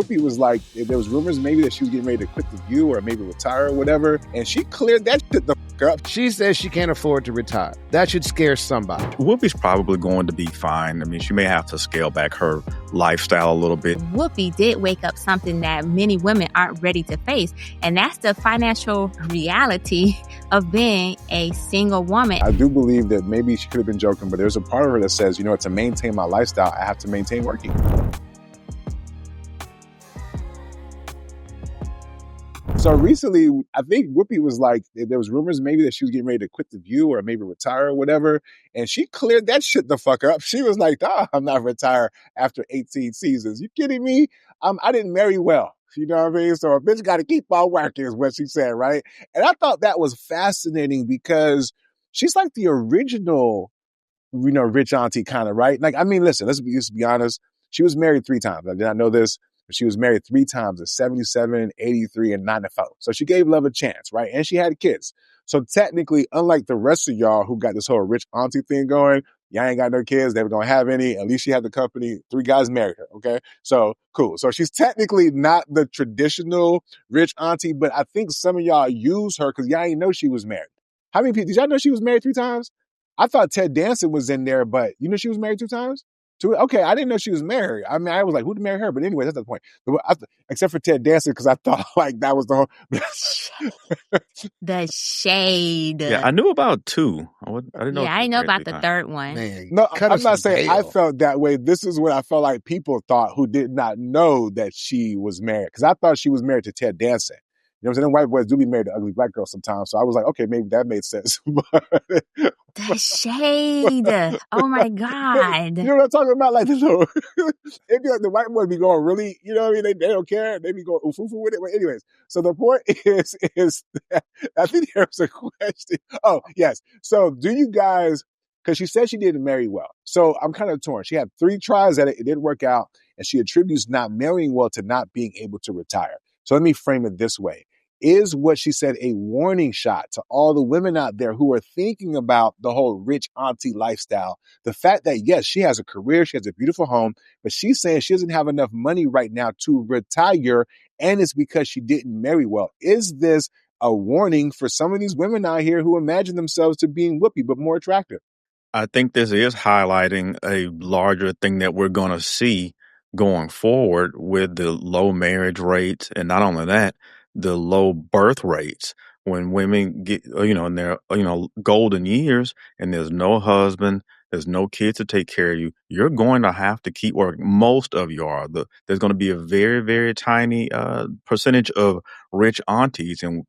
Whoopi was like, there was rumors maybe that she was getting ready to quit The View or maybe retire or whatever, and she cleared that shit the fuck up. She says she can't afford to retire. That should scare somebody. Whoopi's probably going to be fine. I mean, she may have to scale back her lifestyle a little bit. Whoopi did wake up something that many women aren't ready to face, and that's the financial reality of being a single woman. I do believe that maybe she could have been joking, but there's a part of her that says, you know, to maintain my lifestyle, I have to maintain working. So recently, I think Whoopi was like, there was rumors maybe that she was getting ready to quit The View or maybe retire or whatever. And she cleared that shit the fuck up. She was like, I'm not retired after 18 seasons. You kidding me? I didn't marry well. You know what I mean? So a bitch got to keep on working is what she said, right? And I thought that was fascinating because she's like the original, you know, rich auntie kind of, right? Like, I mean, listen, let's be honest. She was married 3 times. I did not know this. She was married 3 times at 77, 83, and 94. So she gave love a chance, right? And she had kids. So technically, unlike the rest of y'all who got this whole rich auntie thing going, y'all ain't got no kids, never gonna have any. At least she had the company. 3 guys married her, okay? So cool. So she's technically not the traditional rich auntie, but I think some of y'all use her because y'all ain't know she was married. How many people, did y'all know she was married 3 times? I thought Ted Danson was in there, but you know she was married 2 times? Okay, I didn't know she was married. I mean, I was like, who'd marry her? But anyway, that's the point. Except for Ted Danson, because I thought like that was the whole... The shade. Yeah, I knew about 2. I didn't know. Yeah, I didn't know about the 3rd one. Man, No, I'm not saying I felt that way. This is what I felt like people thought who did not know that she was married. Because I thought she was married to Ted Danson. You know what I'm saying? White boys do be married to ugly black girls sometimes. So I was like, okay, maybe that made sense. The shade. Oh my God. You know what I'm talking about? Like, it'd be like the white boys be going really, you know what I mean? They don't care. They be going oof-oof with it. But anyways, so the point is that I think there was a question. Oh, yes. So do you guys, because she said she didn't marry well. So I'm kind of torn. She had 3 tries at it. It didn't work out. And she attributes not marrying well to not being able to retire. So let me frame it this way. Is what she said a warning shot to all the women out there who are thinking about the whole rich auntie lifestyle? The fact that, yes, she has a career, she has a beautiful home, but she's saying she doesn't have enough money right now to retire, and it's because she didn't marry well. Is this a warning for some of these women out here who imagine themselves to being Whoopi, but more attractive? I think this is highlighting a larger thing that we're going to see going forward with the low marriage rates. And not only that, the low birth rates when women get, in their, golden years and there's no husband, there's no kids to take care of you. You're going to have to keep working. Most of you are. There's going to be a very, very tiny percentage of rich aunties, and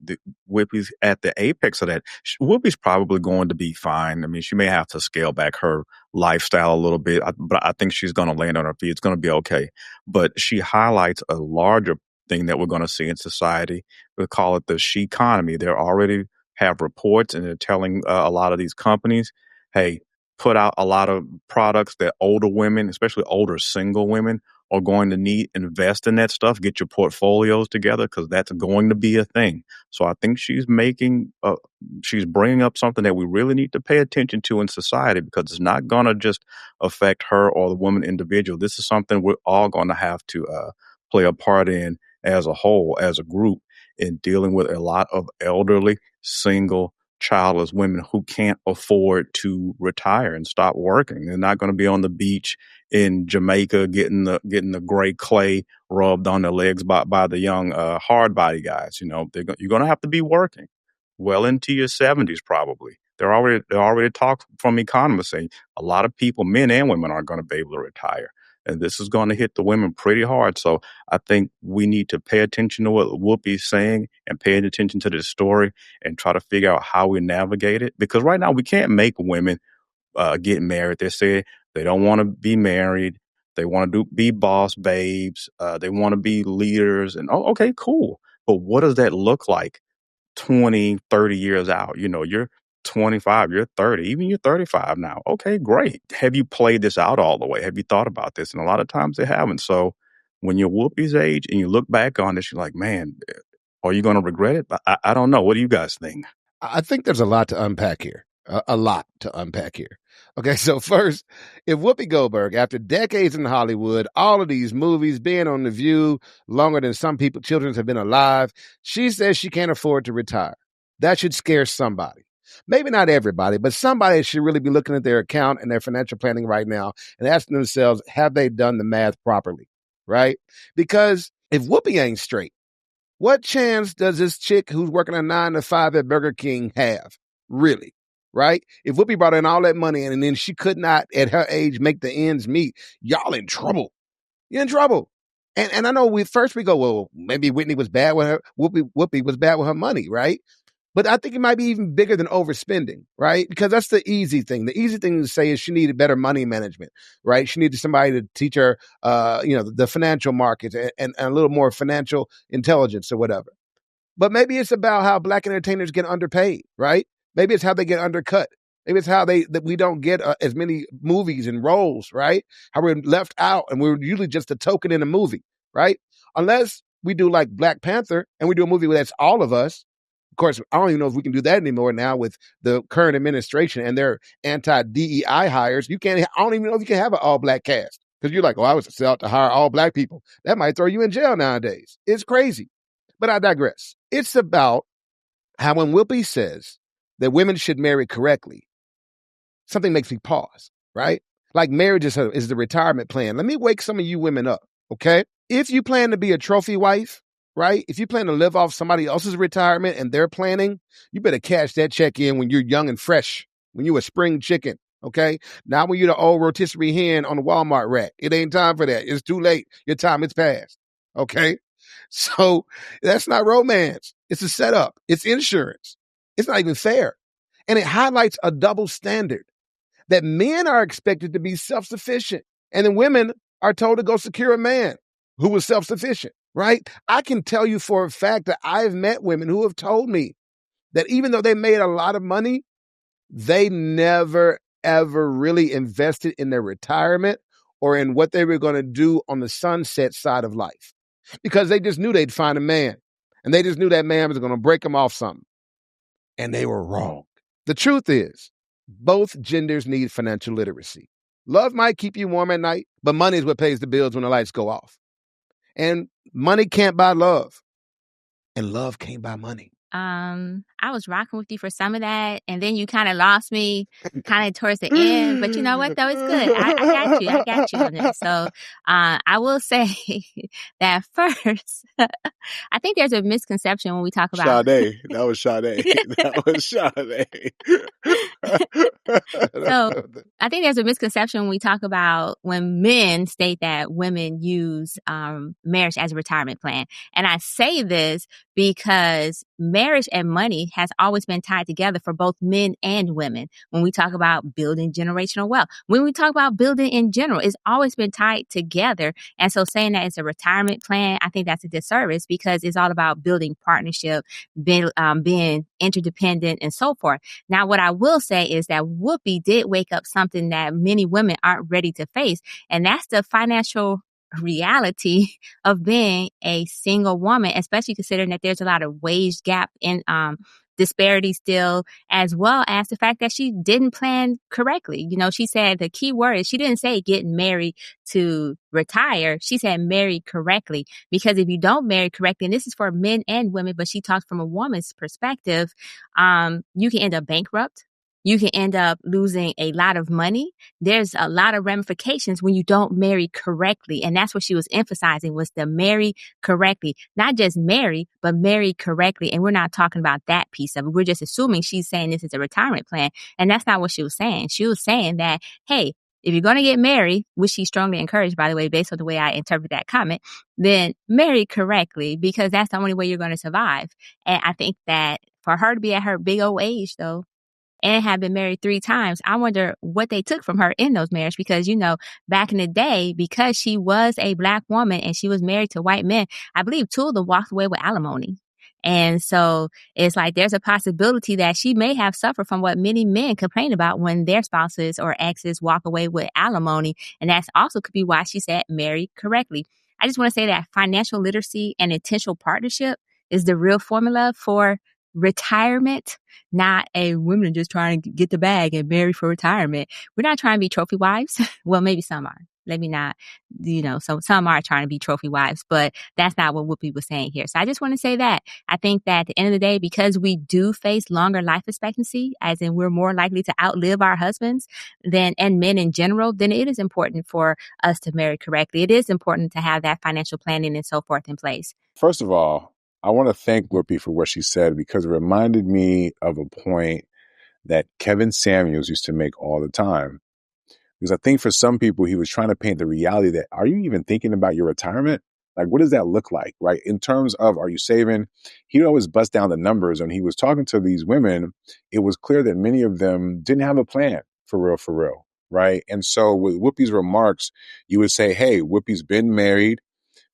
Whoopi's at the apex of that. Whoopi's probably going to be fine. I mean, she may have to scale back her lifestyle a little bit, but I think she's going to land on her feet. It's going to be okay. But she highlights a larger thing that we're going to see in society. We call it the she economy. They already have reports, and they're telling a lot of these companies, hey, put out a lot of products that older women, especially older single women, are going to need. Invest in that stuff. Get your portfolios together, because that's going to be a thing. So I think she's she's bringing up something that we really need to pay attention to in society, because it's not going to just affect her or the woman individual. This is something we're all going to have to play a part in as a whole, as a group, in dealing with a lot of elderly, single, childless women who can't afford to retire and stop working. They're not going to be on the beach in Jamaica getting the gray clay rubbed on their legs by the young hard body guys. You know, you're going to have to be working well into your 70s probably. They're already talk from economists saying a lot of people, men and women, aren't going to be able to retire. And this is going to hit the women pretty hard. So I think we need to pay attention to what Whoopi's saying and pay attention to this story and try to figure out how we navigate it. Because right now we can't make women get married. They say they don't want to be married. They want to be boss babes. They want to be leaders. And okay, cool. But what does that look like 20, 30 years out? You know, you're 25, you're 30, even you're 35 now. Okay, great. Have you played this out all the way? Have you thought about this? And a lot of times they haven't. So when you're Whoopi's age and you look back on this, you're like, man, are you going to regret it? I don't know. What do you guys think? I think there's a lot to unpack here. A lot to unpack here. Okay, so first, if Whoopi Goldberg, after decades in Hollywood, all of these movies, being on The View longer than some people, children have been alive, she says she can't afford to retire. That should scare somebody. Maybe not everybody, but somebody should really be looking at their account and their financial planning right now and asking themselves, have they done the math properly? Right? Because if Whoopi ain't straight, what chance does this chick who's working a 9 to 5 at Burger King have? Really? Right? If Whoopi brought in all that money and then she could not, at her age, make the ends meet, y'all in trouble. You're in trouble. And I know we go, well, maybe Whitney was bad with her. Whoopi was bad with her money, right? But I think it might be even bigger than overspending, right? Because that's the easy thing. The easy thing to say is she needed better money management, right? She needed somebody to teach her, the financial markets and a little more financial intelligence or whatever. But maybe it's about how Black entertainers get underpaid, right? Maybe it's how they get undercut. Maybe it's how that we don't get as many movies and roles, right? How we're left out and we're usually just a token in a movie, right? Unless we do like Black Panther and we do a movie where that's all of us. Of course, I don't even know if we can do that anymore now with the current administration and their anti-DEI hires. I don't even know if you can have an all-Black cast because you're like, oh, I was set out to hire all Black people. That might throw you in jail nowadays. It's crazy. But I digress. It's about how when Whoopi says that women should marry correctly, something makes me pause, right? Like marriage is the retirement plan. Let me wake some of you women up, okay? If you plan to be a trophy wife, right? If you plan to live off somebody else's retirement and their planning, you better cash that check in when you're young and fresh, when you're a spring chicken, okay? Not when you're the old rotisserie hen on the Walmart rack. It ain't time for that. It's too late. Your time is past, okay? So that's not romance. It's a setup. It's insurance. It's not even fair. And it highlights a double standard that men are expected to be self-sufficient and then women are told to go secure a man who was self-sufficient, right? I can tell you for a fact that I've met women who have told me that even though they made a lot of money, they never, ever really invested in their retirement or in what they were going to do on the sunset side of life because they just knew they'd find a man and they just knew that man was going to break them off something. And they were wrong. The truth is, both genders need financial literacy. Love might keep you warm at night, but money is what pays the bills when the lights go off. And money can't buy love. And love can't buy money. I was rocking with you for some of that, and then you kind of lost me kind of towards the end. But you know what, though? It's good. I got you on this. So I will say that first, I think there's a misconception when we talk about... Sade. That was Sade. That was Sade. So I think there's a misconception when we talk about when men state that women use marriage as a retirement plan. And I say this because marriage and money has always been tied together for both men and women. When we talk about building generational wealth, when we talk about building in general, it's always been tied together. And so saying that it's a retirement plan, I think that's a disservice because it's all about building partnership, being interdependent and so forth. Now, what I will say is that Whoopi did wake up something that many women aren't ready to face, and that's the financial reality of being a single woman, especially considering that there's a lot of wage gap in disparity still, as well as the fact that she didn't plan correctly. You know, she said the key word is she didn't say getting married to retire. She said marry correctly, because if you don't marry correctly, and this is for men and women, but she talks from a woman's perspective, you can end up bankrupt. You can end up losing a lot of money. There's a lot of ramifications when you don't marry correctly. And that's what she was emphasizing, was to marry correctly. Not just marry, but marry correctly. And we're not talking about that piece of it. We're just assuming she's saying this is a retirement plan. And that's not what she was saying. She was saying that, hey, if you're going to get married, which she strongly encouraged, by the way, based on the way I interpret that comment, then marry correctly, because that's the only way you're going to survive. And I think that for her to be at her big old age, though, and have been married 3 times, I wonder what they took from her in those marriages. Because, you know, back in the day, because she was a Black woman and she was married to white men, I believe 2 of them walked away with alimony. And so it's like there's a possibility that she may have suffered from what many men complain about when their spouses or exes walk away with alimony. And that's also could be why she said marry correctly. I just want to say that financial literacy and intentional partnership is the real formula for retirement, not a women just trying to get the bag and marry for retirement. We're not trying to be trophy wives. Well, maybe some are. Let me not, so some are trying to be trophy wives, but that's not what Whoopi was saying here. So I just want to say that I think that at the end of the day, because we do face longer life expectancy, as in we're more likely to outlive our husbands and men in general, then it is important for us to marry correctly. It is important to have that financial planning and so forth in place. First of all, I want to thank Whoopi for what she said, because it reminded me of a point that Kevin Samuels used to make all the time. Because I think for some people, he was trying to paint the reality that, are you even thinking about your retirement? Like, what does that look like, right? In terms of, are you saving? He'd always bust down the numbers. And he was talking to these women. It was clear that many of them didn't have a plan for real, right? And so with Whoopi's remarks, you would say, hey, Whoopi's been married.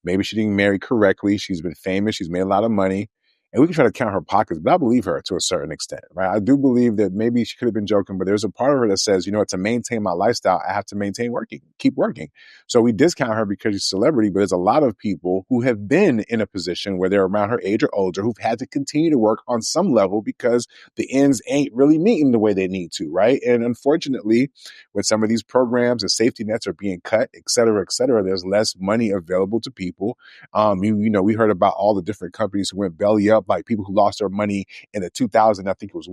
Maybe she didn't marry correctly. She's been famous. She's made a lot of money. And we can try to count her pockets, but I believe her to a certain extent, right? I do believe that maybe she could have been joking, but there's a part of her that says, to maintain my lifestyle, I have to keep working. So we discount her because she's a celebrity, but there's a lot of people who have been in a position where they're around her age or older who've had to continue to work on some level because the ends ain't really meeting the way they need to, right? And unfortunately, when some of these programs and safety nets are being cut, et cetera, there's less money available to people. We heard about all the different companies who went belly up, like people who lost their money in the 2000, I think it was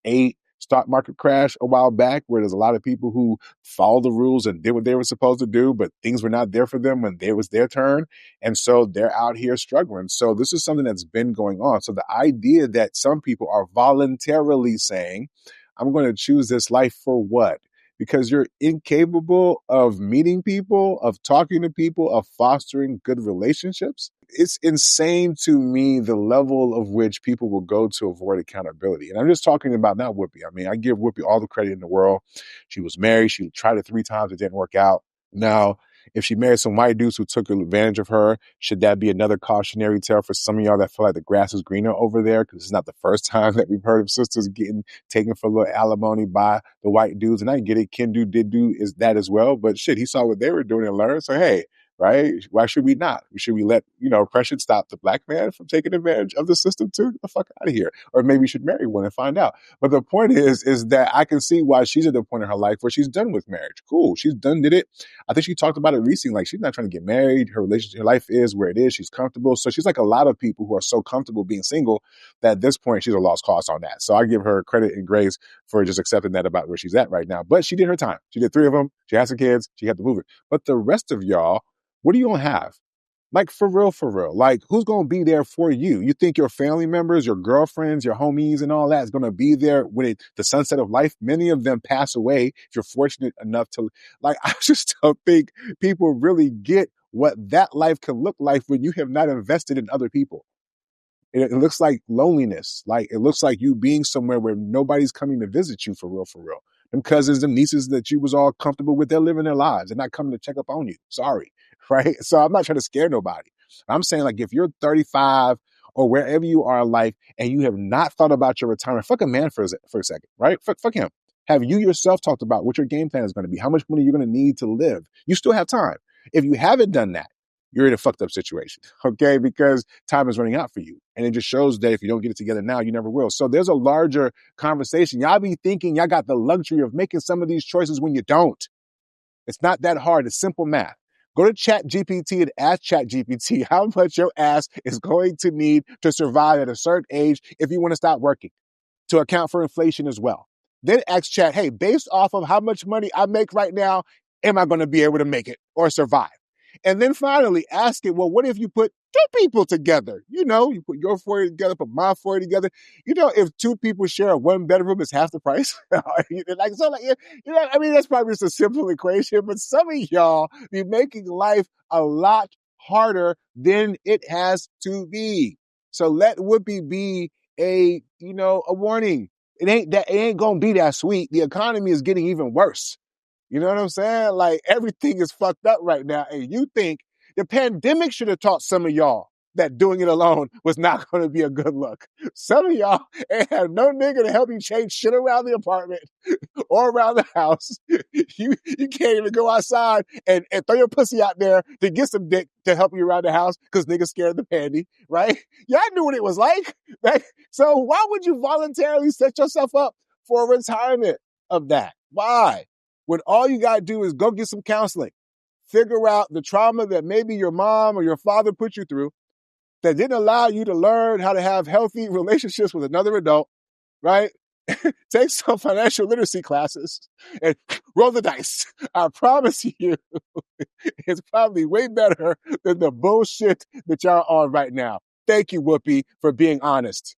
8 stock market crash a while back, where there's a lot of people who followed the rules and did what they were supposed to do, but things were not there for them when it was their turn. And so they're out here struggling. So this is something that's been going on. So the idea that some people are voluntarily saying, I'm going to choose this life for what? Because you're incapable of meeting people, of talking to people, of fostering good relationships. It's insane to me the level of which people will go to avoid accountability. And I'm just talking about not Whoopi. I mean, I give Whoopi all the credit in the world. She was married. She tried it 3 times. It didn't work out. Now, if she married some white dudes who took advantage of her, should that be another cautionary tale for some of y'all that feel like the grass is greener over there? Because it's not the first time that we've heard of sisters getting taken for a little alimony by the white dudes. And I get it. Kendu did do is that as well. But shit, he saw what they were doing and learned. So, hey, right? Why should we not? Should we let, oppression stop the black man from taking advantage of the system too? Get the fuck out of here. Or maybe we should marry one and find out. But the point is that I can see why she's at the point in her life where she's done with marriage. Cool. She's did it. I think she talked about it recently. Like, she's not trying to get married. Her relationship, her life is where it is. She's comfortable. So she's like a lot of people who are so comfortable being single that at this point she's a lost cause on that. So I give her credit and grace for just accepting that about where she's at right now. But she did her time. She did 3 of them. She has some kids. She had to move it. But the rest of y'all, what are you going to have? Like, for real. Like, who's going to be there for you? You think your family members, your girlfriends, your homies and all that is going to be there when the sunset of life? Many of them pass away if you're fortunate enough to, like, I just don't think people really get what that life can look like when you have not invested in other people. It looks like loneliness. Like, it looks like you being somewhere where nobody's coming to visit you for real. Them cousins, them nieces that you was all comfortable with, they're living their lives. They're not coming to check up on you. Sorry. Right? So I'm not trying to scare nobody. I'm saying, like, if you're 35 or wherever you are in life and you have not thought about your retirement, fuck a man for a second, right? Fuck him. Have you yourself talked about what your game plan is going to be, how much money you're going to need to live? You still have time. If you haven't done that, you're in a fucked up situation, okay? Because time is running out for you. And it just shows that if you don't get it together now, you never will. So there's a larger conversation. Y'all be thinking y'all got the luxury of making some of these choices when you don't. It's not that hard. It's simple math. Go to ChatGPT and ask ChatGPT how much your ass is going to need to survive at a certain age if you want to stop working, to account for inflation as well. Then ask Chat, hey, based off of how much money I make right now, am I going to be able to make it or survive? And then finally ask it, well, what if you put 2 people together? You put your 40 together, put my 40 together. If 2 people share a 1 bedroom, it's half the price. That's probably just a simple equation, but some of y'all be making life a lot harder than it has to be. So let Whoopi be a warning. It ain't going to be that sweet. The economy is getting even worse. You know what I'm saying? Like, everything is fucked up right now. And you think the pandemic should have taught some of y'all that doing it alone was not going to be a good look. Some of y'all ain't have no nigga to help you change shit around the apartment or around the house. You can't even go outside and throw your pussy out there to get some dick to help you around the house because niggas scared of the panty, right? Y'all knew what it was like. Right? So why would you voluntarily set yourself up for a retirement of that? Why? When all you got to do is go get some counseling, figure out the trauma that maybe your mom or your father put you through that didn't allow you to learn how to have healthy relationships with another adult, right? Take some financial literacy classes and roll the dice. I promise you, it's probably way better than the bullshit that y'all are on right now. Thank you, Whoopi, for being honest.